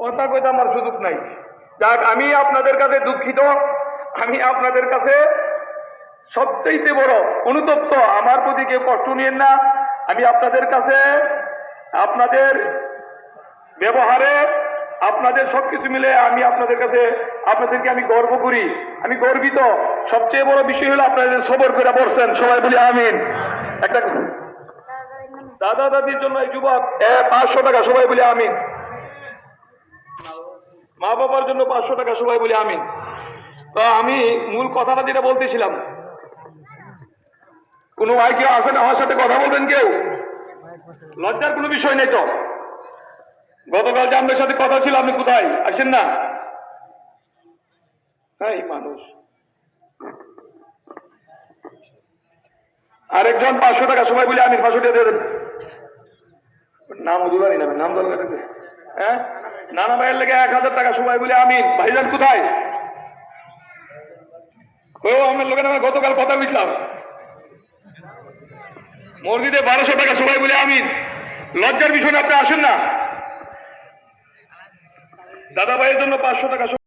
কথা কইতে আমার সুযোগ নাই। যাক, আমি আপনাদের কাছে দুঃখিত। আমি আপনাদের কাছে সবচেয়ে বড় অনুতপ্ত। আমার প্রতি কেউ কষ্ট নিয়েন না। আমি আপনাদের কাছে আপনাদের ব্যবহারে, আপনাদের সবকিছু মিলে আমি আপনাদেরকে আমি গর্ব করি, আমি গর্বিত। সবচেয়ে বড় বিষয় হলো আপনাদের সবর করে বলছেন, সবাই বলি আমিন। একটা দাদা দাদির জন্য এই যুবক 500 টাকা, সবাই বলি আমিন। মা বাবার জন্য 500 টাকা, সবাই বলি আমিন। তো আমি মূল কথাটা যেটা বলতেছিলাম, কোনো ভাই কেউ আসেন আমার সাথে কথা বলবেন? কেউ লজ্জার কোনো বিষয় নেই তো? গতকাল যে আপনার সাথে কথা ছিল, আপনি কোথায়? আসেন না। হ্যাঁ, এই মানুষ। আরেকজন 500 টাকা, সবাই বলে আমি 500 টাকা দিয়ে দেন। নাম দুলারি নামে নাম দরকার। হ্যাঁ, নানা ভাইয়ের লেগে 1000 টাকা, সবাই বলে আমিন। ভাইজান কোথায়? ও আমার লোকের নামে গতকাল কথা বুঝলাম। মসজিদে 1200 টাকা, সবাই বলে আমিন। লজ্জার বিষয় আপনি আসেন না। দাদা ভাইয়ের জন্য 500 টাকা।